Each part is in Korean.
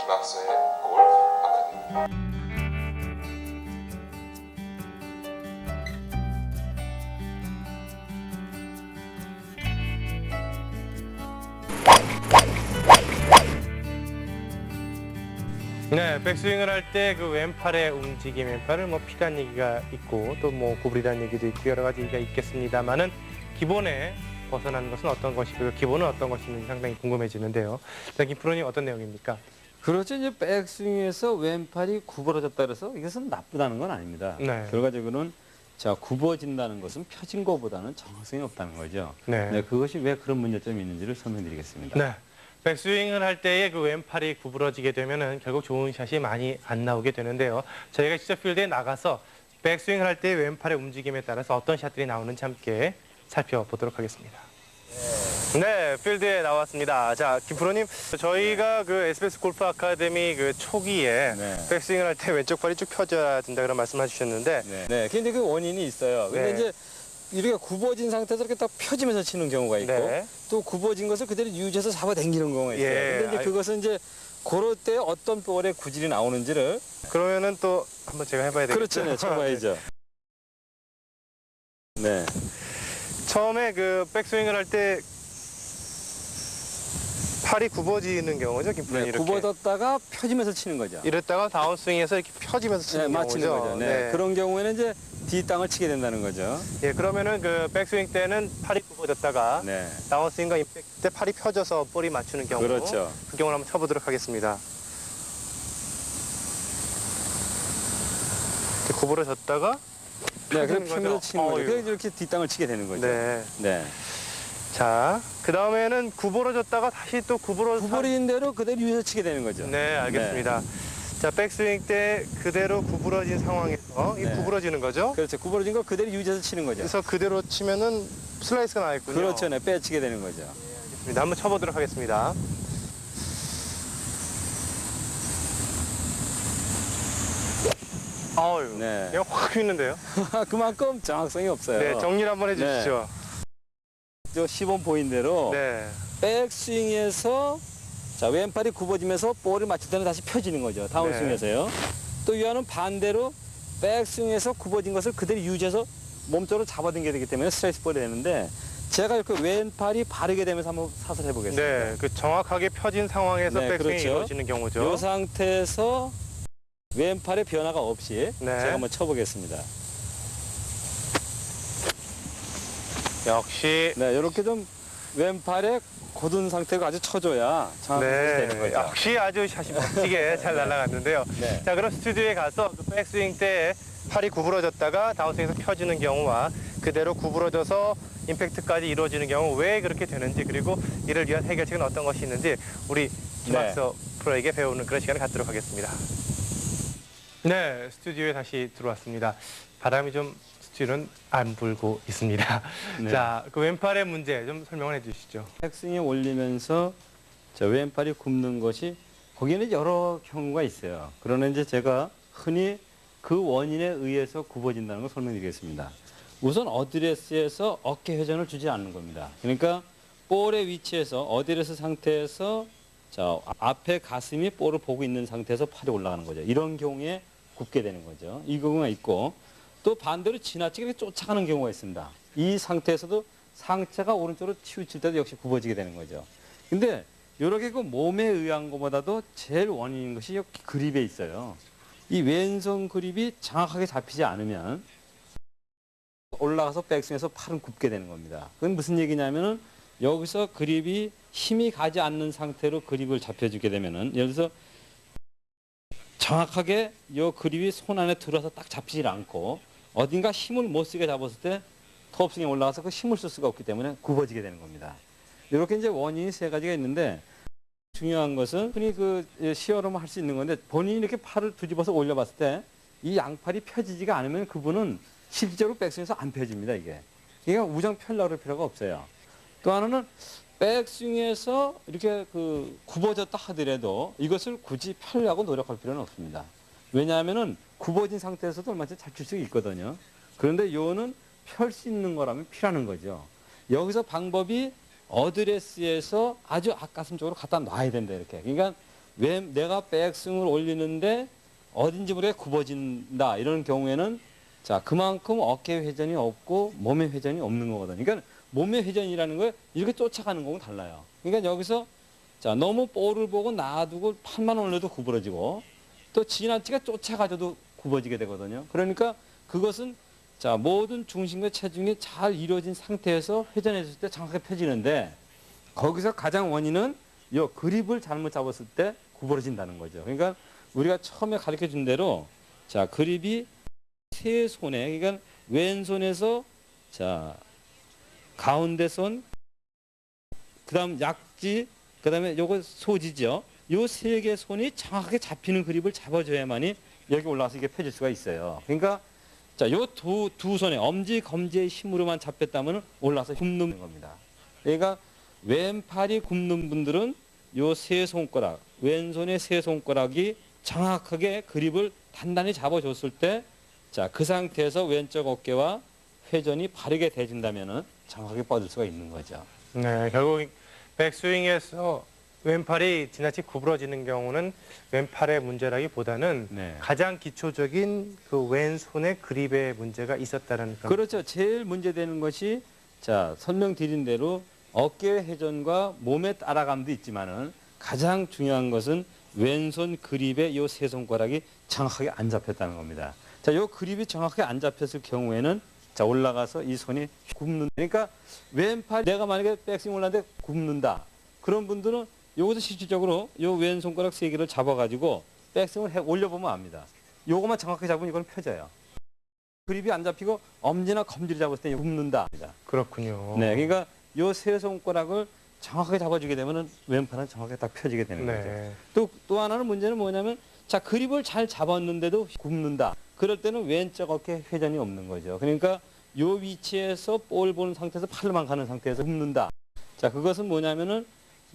김학서의 골프 아카데미. 네, 백스윙을 할 때 그 왼팔의 움직임, 왼팔을 뭐 피란 얘기가 있고 또 뭐 구부리다는 얘기도 있고 여러 가지 얘기가 있겠습니다만은 기본에 벗어나는 것은 어떤 것이고 기본은 어떤 것인지 상당히 궁금해지는데요. 자, 김 프로님 어떤 내용입니까? 그렇죠. 이제 백스윙에서 왼팔이 굽어졌다 그래서 이것은 나쁘다는 건 아닙니다. 네. 결과적으로는 자 굽어진다는 것은 펴진 것보다는 정확성이 없다는 거죠. 네. 그것이 왜 그런 문제점이 있는지를 설명드리겠습니다. 네. 백스윙을 할 때에 그 왼팔이 구부러지게 되면은 결국 좋은 샷이 많이 안 나오게 되는데요. 저희가 직접 필드에 나가서 백스윙을 할 때 왼팔의 움직임에 따라서 어떤 샷들이 나오는지 함께 살펴보도록 하겠습니다. 네, 필드에 나왔습니다. 자, 김 프로님, 저희가 그 SBS 골프 아카데미 그 초기에 네. 백스윙을 할 때 왼쪽 팔이 쭉 펴져야 된다 그런 말씀해 주셨는데, 네. 근데 그 원인이 있어요. 근데 네. 이제 이렇게 굽어진 상태에서 이렇게 딱 펴지면서 치는 경우가 있고 네. 또 굽어진 것을 그대로 유지해서 잡아당기는 경우가 있어요. 예. 근데 이제 그것은 이제 그럴 때 어떤 볼의 구질이 나오는지를 그러면은 또 한번 제가 해봐야 되겠죠. 그렇죠. 네, 쳐봐야죠. 네. 처음에 그 백스윙을 할 때 팔이 굽어지는 경우죠, 김 프로님. 네, 이렇게. 굽어졌다가 펴지면서 치는 거죠. 이랬다가 다운스윙에서 이렇게 펴지면서 치는 네, 맞히는 경우죠. 거죠. 네. 그런 경우에는 이제 뒷땅을 치게 된다는 거죠. 예, 그러면은 그 백스윙 때는 팔이 굽어졌다가 네. 다운스윙과 임팩트 때 팔이 펴져서 볼이 맞추는 경우. 그렇죠. 그 경우를 한번 쳐보도록 하겠습니다. 이렇게 구부러졌다가 네, 그래 펴지는 펴면서 거죠. 치는 거죠. 어휴. 그래서 이렇게 뒷땅을 치게 되는 거죠. 네. 네. 자, 그 다음에는 구부러졌다가 다시 또 구부러진 대로 그대로 유지해서 치게 되는 거죠. 네, 알겠습니다. 자, 백스윙 때 그대로 구부러진 상황에서 이 네. 구부러지는 거죠. 그렇죠. 구부러진 걸 그대로 유지해서 치는 거죠. 그래서 그대로 치면은 슬라이스가 나겠군요. 그렇죠. 네, 빼치게 되는 거죠. 알겠습니다. 한번 쳐보도록 하겠습니다. 아유, 네. 그냥 확 휘는데요. 그만큼 정확성이 없어요. 네, 정리를 한번 해주시죠. 저 시범 보인 대로 네. 백스윙에서 자 왼팔이 굽어지면서 볼을 맞출 때는 다시 펴지는 거죠. 다운스윙에서요. 또 이와는 반대로 백스윙에서 굽어진 것을 그대로 유지해서 몸쪽으로 잡아당겨야 되기 때문에 스트레이트 볼이 되는데 제가 이렇게 왼팔이 바르게 되면서 한번 사설 해보겠습니다. 네, 그 정확하게 펴진 상황에서 네, 백스윙이 그렇죠. 이루어지는 경우죠. 이 상태에서 왼팔의 변화가 없이 네. 제가 한번 쳐보겠습니다. 역시 네, 이렇게 좀 왼팔에 곧은 상태가 아주 쳐줘야 정확하게 되는 거죠. 역시 아주 샷이 멋지게 잘 날아갔는데요. 네. 자, 그럼 스튜디오에 가서 그 백스윙 때 팔이 구부러졌다가 다운스윙에서 펴지는 경우와 그대로 구부러져서 임팩트까지 이루어지는 경우 왜 그렇게 되는지 그리고 이를 위한 해결책은 어떤 것이 있는지 우리 김학서 프로에게 배우는 그런 시간을 갖도록 하겠습니다. 네, 스튜디오에 다시 들어왔습니다. 바람이 좀 스튜디오는 안 불고 있습니다. 네. 자, 그 왼팔의 문제 좀 설명을 해주시죠. 백스윙에 올리면서 저 왼팔이 굽는 것이 거기는 여러 경우가 있어요. 그러나 이제 제가 흔히 그 원인에 의해서 굽어진다는 걸 설명드리겠습니다. 우선 어드레스에서 어깨 회전을 주지 않는 겁니다. 그러니까 볼의 위치에서 어드레스 상태에서 자 앞에 가슴이 볼을 보고 있는 상태에서 팔이 올라가는 거죠. 이런 경우에 굽게 되는 거죠. 이 경우가 있고 또 반대로 지나치게 쫓아가는 경우가 있습니다. 이 상태에서도 상체가 오른쪽으로 치우칠 때도 역시 굽어지게 되는 거죠. 근데 이렇게 그 몸에 의한 것보다도 제일 원인인 것이 여기 그립에 있어요. 이 왼손 그립이 정확하게 잡히지 않으면 올라가서 백스윙에서 팔은 굽게 되는 겁니다. 그건 무슨 얘기냐면은 여기서 그립이 힘이 가지 않는 상태로 그립을 잡혀주게 되면은 예를 들어서 정확하게 이 그립이 손 안에 들어서 딱 잡히질 않고 어딘가 힘을 못 쓰게 잡았을 때 톱스윙에 올라가서 그 힘을 쓸 수가 없기 때문에 굽어지게 되는 겁니다. 이렇게 이제 원인이 세 가지가 있는데 중요한 것은 흔히 그 시어로만 할 수 있는 건데 본인이 이렇게 팔을 뒤집어서 올려봤을 때 이 양팔이 펴지지가 않으면 그분은 실질적으로 백스윙에서 안 펴집니다, 이게. 그러니까 우정 펴려고 할 필요가 없어요. 또 하나는 백스윙에서 이렇게 그 굽어졌다 하더라도 이것을 굳이 펴려고 노력할 필요는 없습니다. 왜냐하면은 굽어진 상태에서도 얼마든지 잘 칠 수 있거든요. 그런데 요는 펼 수 있는 거라면 피라는 거죠. 여기서 방법이 어드레스에서 아주 앞가슴 쪽으로 갖다 놔야 된다, 이렇게. 그러니까 왜 내가 백스윙을 올리는데 어딘지 모르게 굽어진다 이런 경우에는 자 그만큼 어깨 회전이 없고 몸의 회전이 없는 거거든요. 그러니까 몸의 회전이라는 거 이렇게 쫓아가는 거하고 달라요. 그러니까 여기서 자 너무 볼을 보고 놔두고 팔만 올려도 구부러지고 또 지나치게 쫓아가줘도 굽어지게 되거든요. 그러니까 그것은 자 모든 중심과 체중이 잘 이루어진 상태에서 회전했을 때 정확하게 펴지는데 거기서 가장 원인은 요 그립을 잘못 잡았을 때 구부러진다는 거죠. 그러니까 우리가 처음에 가르쳐 준 대로 자 그립이 세 손에 그러니까 왼손에서 자 가운데 손 그다음 약지 그다음에 요거 소지죠. 요 세 개 손이 정확하게 잡히는 그립을 잡아줘야만이 여기 올라와서 이게 펴질 수가 있어요. 그러니까 자 요 두 손에 엄지 검지의 힘으로만 잡혔다면 올라와서 굽는 겁니다. 그러니까 왼팔이 굽는 분들은 요 세 손가락 왼손의 세 손가락이 정확하게 그립을 단단히 잡아줬을 때 자, 그 상태에서 왼쪽 어깨와 회전이 바르게 돼준다면 정확하게 뻗을 수가 있는 거죠. 네, 결국 백스윙에서 왼팔이 지나치게 구부러지는 경우는 왼팔의 문제라기보다는 네. 가장 기초적인 그 왼손의 그립에 문제가 있었다는 그런. 그렇죠. 제일 문제되는 것이 자, 설명드린 대로 어깨 회전과 몸의 따라감도 있지만은 가장 중요한 것은 왼손 그립의 요 세 손가락이 정확하게 안 잡혔다는 겁니다. 자, 요 그립이 정확하게 안 잡혔을 경우에는 자, 올라가서 이 손이 굽는. 그러니까 왼팔 내가 만약에 백스윙 올랐는데 굽는다. 그런 분들은 요것도 실질적으로 요 왼손가락 세 개를 잡아가지고 백스윙을 올려보면 압니다. 요것만 정확하게 잡으면 이건 펴져요. 그립이 안 잡히고 엄지나 검지를 잡았을 때 굽는다. 그렇군요. 네, 그러니까 요 세 손가락을 정확하게 잡아주게 되면은 왼팔은 정확하게 딱 펴지게 되는 네. 거죠. 또 하나는 문제는 뭐냐면 자 그립을 잘 잡았는데도 굽는다. 그럴 때는 왼쪽 어깨 회전이 없는 거죠. 그러니까 요 위치에서 볼 보는 상태에서 팔로만 가는 상태에서 굽는다. 자 그것은 뭐냐면은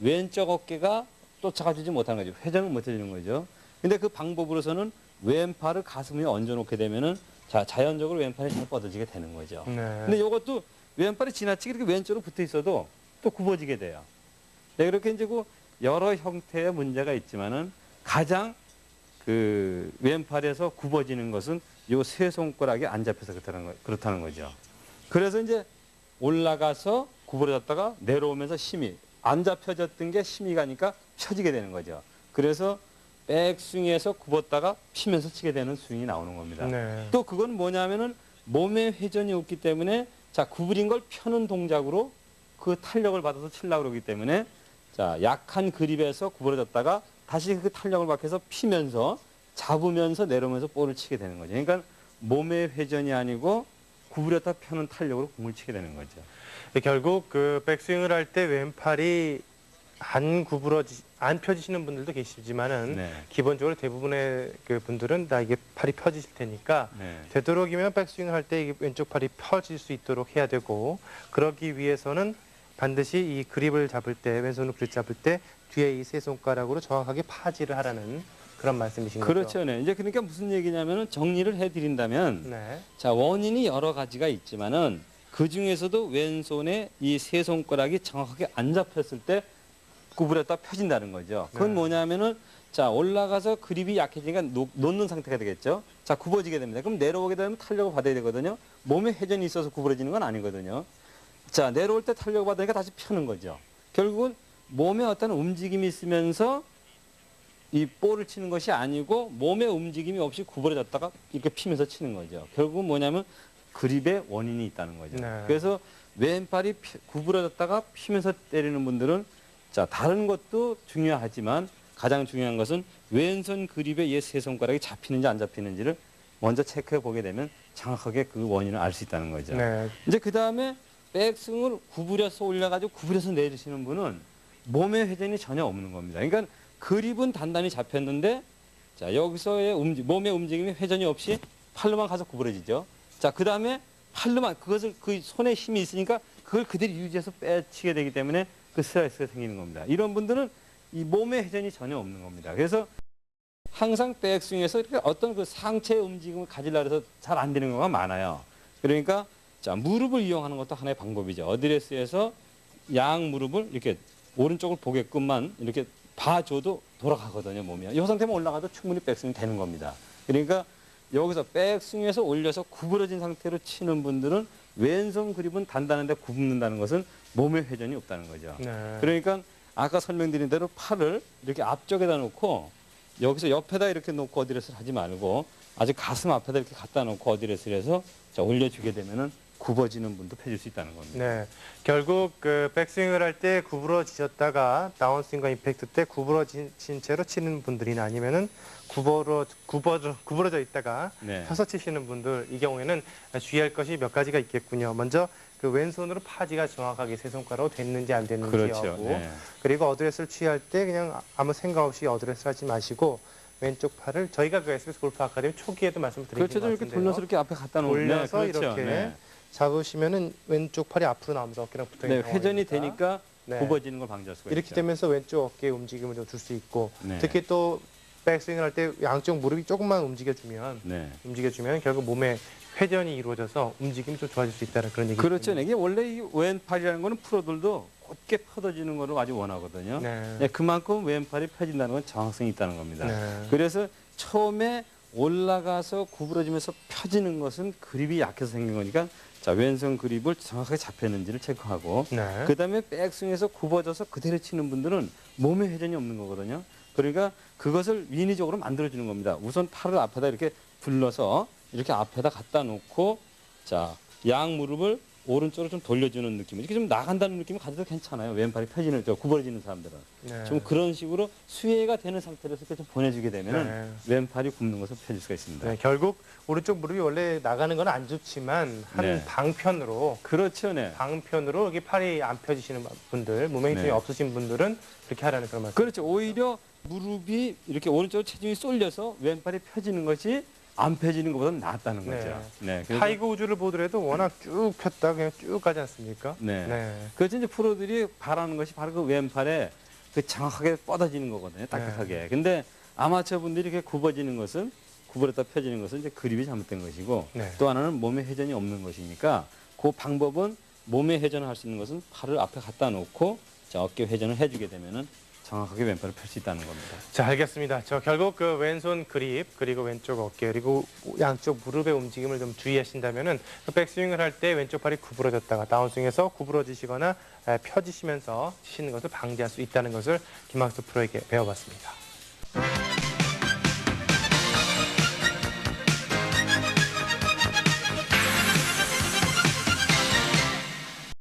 왼쪽 어깨가 쫓아가주지 못하는 거죠. 회전을 못 해주는 거죠. 근데 그 방법으로서는 왼팔을 가슴 위에 얹어놓게 되면은 자 자연적으로 왼팔이 잘 뻗어지게 되는 거죠. 네. 근데 이것도 왼팔이 지나치게 이렇게 왼쪽으로 붙어 있어도 또 굽어지게 돼요. 네, 그렇게 이제 그 여러 형태의 문제가 있지만은 가장 그 왼팔에서 굽어지는 것은 요 세 손가락이 안 잡혀서 그렇다는 거죠. 그래서 이제 올라가서 구부러졌다가 내려오면서 힘이 안 잡혀졌던 게 힘이 가니까 펴지게 되는 거죠. 그래서 백스윙에서 굽었다가 피면서 치게 되는 스윙이 나오는 겁니다. 네. 또 그건 뭐냐면은 몸에 회전이 없기 때문에 자 구부린 걸 펴는 동작으로 그 탄력을 받아서 치려고 그러기 때문에 자 약한 그립에서 구부러졌다가 다시 그 탄력을 받아서 피면서 잡으면서 내려오면서 볼을 치게 되는 거죠. 그러니까 몸의 회전이 아니고 구부렸다 펴는 탄력으로 공을 치게 되는 거죠. 결국 그 백스윙을 할 때 왼팔이 안 펴지시는 분들도 계시지만은 네. 기본적으로 대부분의 그 분들은 다 이게 팔이 펴지실 테니까 네. 되도록이면 백스윙을 할 때 왼쪽 팔이 펴질 수 있도록 해야 되고 그러기 위해서는 반드시 이 그립을 잡을 때 왼손으로 그립 잡을 때 뒤에 이 세 손가락으로 정확하게 파지를 하라는 그런 말씀이신 거죠. 그렇죠. 네. 이제 그러니까 무슨 얘기냐면은 정리를 해드린다면 네. 자 원인이 여러 가지가 있지만은 그 중에서도 왼손에 이 세 손가락이 정확하게 안 잡혔을 때 구부렸다 펴진다는 거죠. 그건 네. 뭐냐면은 자 올라가서 그립이 약해지니까 놓는 상태가 되겠죠. 자 굽어지게 됩니다. 그럼 내려오게 되면 탄력을 받아야 되거든요. 몸에 회전이 있어서 구부러지는 건 아니거든요. 자 내려올 때 탄력을 받으니까 다시 펴는 거죠. 결국은 몸에 어떤 움직임이 있으면서 이 볼을 치는 것이 아니고 몸의 움직임이 없이 구부러졌다가 이렇게 피면서 치는 거죠. 결국은 뭐냐면 그립의 원인이 있다는 거죠. 네. 그래서 왼팔이 구부러졌다가 피면서 때리는 분들은 자 다른 것도 중요하지만 가장 중요한 것은 왼손 그립에 이 세 손가락이 잡히는지 안 잡히는지를 먼저 체크해 보게 되면 정확하게 그 원인을 알 수 있다는 거죠. 네. 이제 그 다음에 백스윙을 구부려서 올려가지고 구부려서 내리시는 분은 몸의 회전이 전혀 없는 겁니다. 그러니까 그립은 단단히 잡혔는데 자 여기서의 몸의 움직임이 회전이 없이 팔로만 가서 구부러지죠. 자 그 다음에 팔로만 그것을 그 손에 힘이 있으니까 그걸 그대로 유지해서 빼치게 되기 때문에 그 스트레스가 생기는 겁니다. 이런 분들은 이 몸의 회전이 전혀 없는 겁니다. 그래서 항상 백스윙에서 이렇게 어떤 그 상체의 움직임을 가지려고 해서 잘 안 되는 경우가 많아요. 그러니까 자 무릎을 이용하는 것도 하나의 방법이죠. 어드레스에서 양 무릎을 이렇게 오른쪽을 보게끔만 이렇게 봐줘도 돌아가거든요, 몸이. 이 상태면 올라가도 충분히 백스윙 되는 겁니다. 그러니까 여기서 백스윙에서 올려서 구부러진 상태로 치는 분들은 왼손 그립은 단단한데 굽는다는 것은 몸의 회전이 없다는 거죠. 네. 그러니까 아까 설명드린 대로 팔을 이렇게 앞쪽에다 놓고 여기서 옆에다 이렇게 놓고 어드레스를 하지 말고 아주 가슴 앞에다 이렇게 갖다 놓고 어드레스를 해서 자, 올려주게 되면은 굽어지는 분도 펴줄 수 있다는 겁니다. 네, 결국 그 백스윙을 할 때 구부러지셨다가 다운스윙과 임팩트 때 구부러진 채로 치는 분들이나 아니면은 구부러져 있다가 네. 펴서 치시는 분들 이 경우에는 주의할 것이 몇 가지가 있겠군요. 먼저 그 왼손으로 파지가 정확하게 세 손가락으로 됐는지 안 됐는지 그렇죠. 하고 네. 그리고 어드레스를 취할 때 그냥 아무 생각 없이 어드레스를 하지 마시고 왼쪽 팔을 저희가 그 SBS 골프 아카데미 초기에도 말씀을 드린 그렇죠. 것 이렇게 같은데요. 돌려서 이렇게 앞에 갖다 놓으면 돌려서 네, 그렇죠. 이렇게 네. 잡으시면은 왼쪽 팔이 앞으로 나오면서 어깨랑 붙어 있는 네, 회전이 상황이니까. 되니까 네. 굽어지는 걸 방지할 수가 이렇게 있죠. 되면서 왼쪽 어깨에 움직임을 좀 줄 수 있고 네. 특히 또 백스윙을 할 때 양쪽 무릎이 조금만 움직여주면 네. 결국 몸에 회전이 이루어져서 움직임이 좀 좋아질 수 있다는 그런 얘기죠. 그렇죠. 이게 원래 이 왼팔이라는 거는 프로들도 곧게 뻗어지는 거를 아주 원하거든요. 네. 네, 그만큼 왼팔이 펴진다는 건 정확성이 있다는 겁니다. 네. 그래서 처음에 올라가서 구부러지면서 펴지는 것은 그립이 약해서 생긴 거니까 자, 왼손 그립을 정확하게 잡혔는지를 체크하고 네. 그다음에 백스윙에서 굽어져서 그대로 치는 분들은 몸에 회전이 없는 거거든요. 그러니까 그것을 인위적으로 만들어주는 겁니다. 우선 팔을 앞에다 이렇게 불러서 이렇게 앞에다 갖다 놓고 자, 양 무릎을 오른쪽으로 좀 돌려주는 느낌. 이렇게 좀 나간다는 느낌이 가져도 괜찮아요. 왼팔이 펴지는, 구부러지는 사람들은. 네. 좀 그런 식으로 수혜가 되는 상태로서 이렇게 좀 보내주게 되면은 네. 왼팔이 굽는 것을 펴줄 수가 있습니다. 네, 결국 오른쪽 무릎이 원래 나가는 건 안 좋지만 한 네. 방편으로 네. 방편으로 여기 팔이 안 펴지시는 분들, 몸에 힘이 네. 없으신 분들은 그렇게 하라는 그런 말씀. 그렇죠. 오히려 무릎이 이렇게 오른쪽으로 체중이 쏠려서 왼팔이 펴지는 것이 안 펴지는 것보다 낫다는 거죠. 네. 그래서 타이거 우즈를 보더라도 워낙 쭉 폈다 그냥 쭉 가지 않습니까? 네. 그래서 이제 프로들이 바라는 것이 바로 그 왼팔에 그 정확하게 뻗어지는 거거든요. 딱딱하게. 근데 아마추어 분들이 이렇게 굽어지는 것은 구부렸다 펴지는 것은 이제 그립이 잘못된 것이고 네. 또 하나는 몸에 회전이 없는 것이니까 그 방법은 몸에 회전을 할 수 있는 것은 팔을 앞에 갖다 놓고 자, 어깨 회전을 해주게 되면은 정확하게 왼팔을 펼 수 있다는 겁니다. 자, 알겠습니다. 저 결국 그 왼손 그립 그리고 왼쪽 어깨 그리고 양쪽 무릎의 움직임을 좀 주의하신다면은 그 백스윙을 할 때 왼쪽 팔이 구부러졌다가 다운스윙에서 구부러지시거나 펴지시면서 치시는 것을 방지할 수 있다는 것을 김학수 프로에게 배워봤습니다.